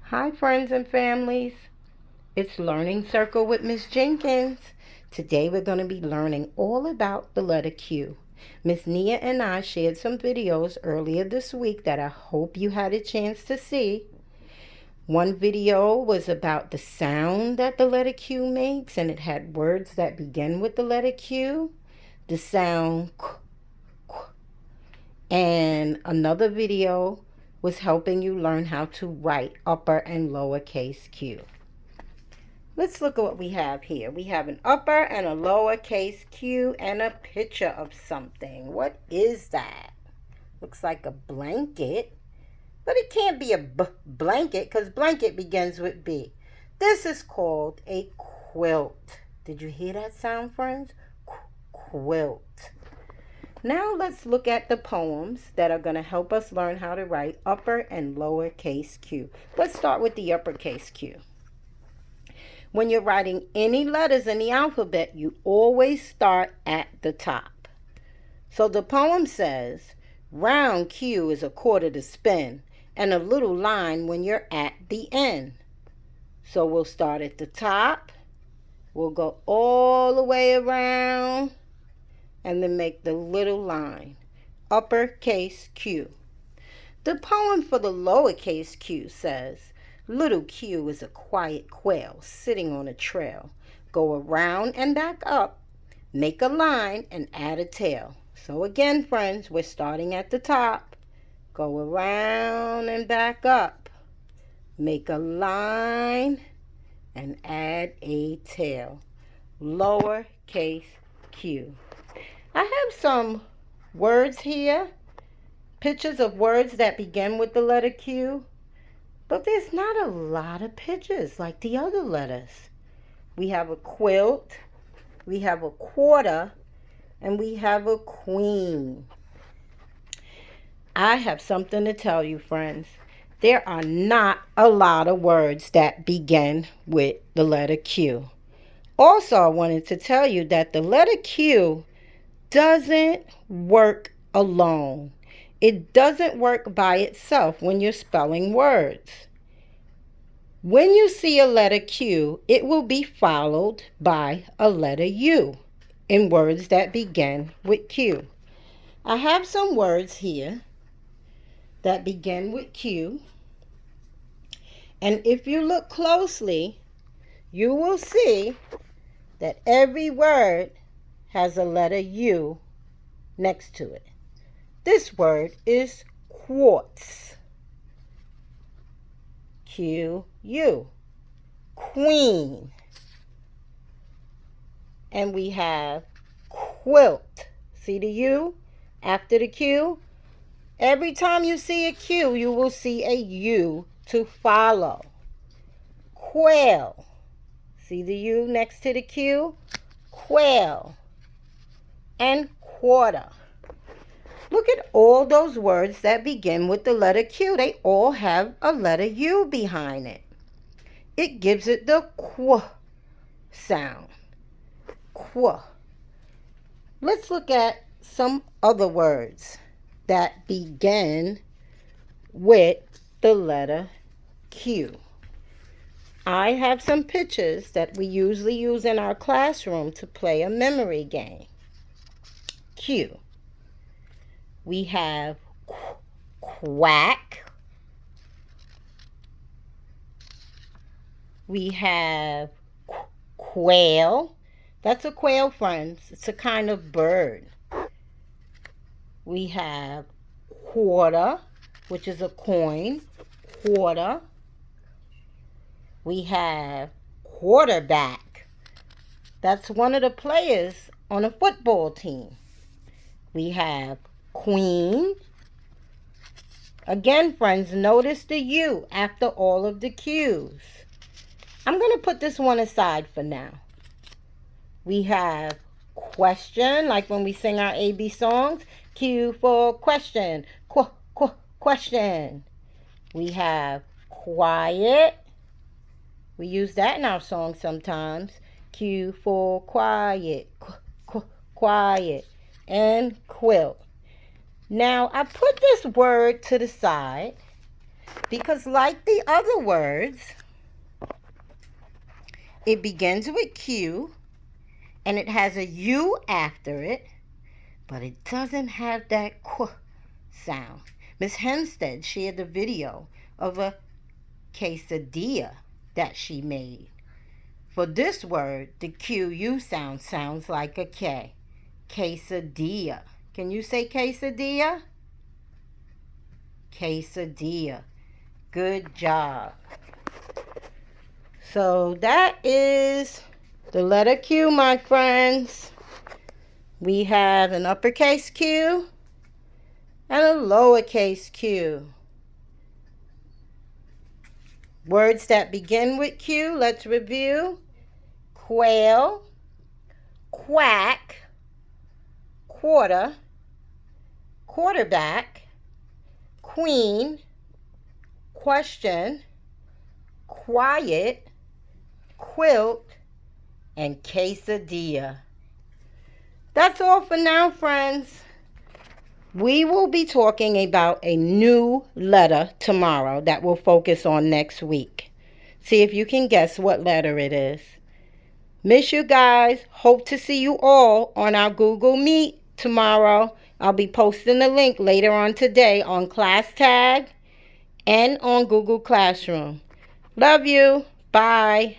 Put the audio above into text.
Hi friends and families, it's Learning Circle with Miss Jenkins. Today we're going to be learning all about the letter Q. Miss Nia and I shared some videos earlier this week that I hope you had a chance to see. One video was about the sound that the letter Q makes, and it had words that begin with the letter Q. The sound K, K. And another video was helping you learn how to write upper and lowercase q. Let's look at what we have here. We have an upper and a lowercase q and a picture of something. What is that? Looks like a blanket, but it can't be a blanket because blanket begins with B. This is called a quilt. Did you hear that sound, friends? Quilt. Now let's look at the poems that are going to help us learn how to write upper and lowercase q. Let's start with the uppercase q. When you're writing any letters in the alphabet, you always start at the top. So the poem says, round Q is a quarter to spin, and a little line when you're at the end. So we'll start at the top, we'll go all the way around, and then make the little line, uppercase Q. The poem for the lowercase q says, little Q is a quiet quail sitting on a trail. Go around and back up, make a line and add a tail. So again, friends, we're starting at the top. Go around and back up, make a line and add a tail. Lowercase q. I have some words here, pictures of words that begin with the letter Q, but there's not a lot of pictures like the other letters. We have a quilt, we have a quarter, and we have a queen. I have something to tell you, friends. There are not a lot of words that begin with the letter Q. Also, I wanted to tell you that the letter Q doesn't work alone. It doesn't work by itself when you're spelling words. When you see a letter Q, it will be followed by a letter U in words that begin with Q. I have some words here that begin with Q, and if you look closely, you will see that every word has a letter U next to it. This word is quartz. Q-U. Queen. And we have quilt. See the U after the Q? Every time you see a Q, you will see a U to follow. Quail. See the U next to the Q? Quail. And quarter. Look at all those words that begin with the letter Q. They all have a letter U behind it. It gives it the qu sound. Qu. Let's look at some other words that begin with the letter Q. I have some pictures that we usually use in our classroom to play a memory game. Q. We have quack. We have quail. That's a quail, friends. It's a kind of bird. We have quarter, which is a coin. Quarter. We have quarterback. That's one of the players on a football team. We have queen. Again, friends, notice the U after all of the Q's. I'm going to put this one aside for now. We have question, like when we sing our AB songs. Q for question. Question. We have quiet. We use that in our song sometimes. Q for quiet. Quiet. And quilt. Now, I put this word to the side Because like the other words, it begins with Q and it has a U after it, but it doesn't have that Q sound. Miss Hempstead shared the video of a quesadilla that she made. For this word, the QU sound sounds like a K. Quesadilla. Can you say quesadilla? Quesadilla. Good job. So that is the letter Q, my friends. We have an uppercase Q and a lowercase q. Words that begin with Q, let's review. Quail, quack, quarter, quarterback, queen, question, quiet, quilt, and quesadilla. That's all for now, friends. We will be talking about a new letter tomorrow that we'll focus on next week. See if you can guess what letter it is. Miss you guys. Hope to see you all on our Google Meet tomorrow. I'll be posting the link later on today on ClassTag and on Google Classroom. Love you. Bye.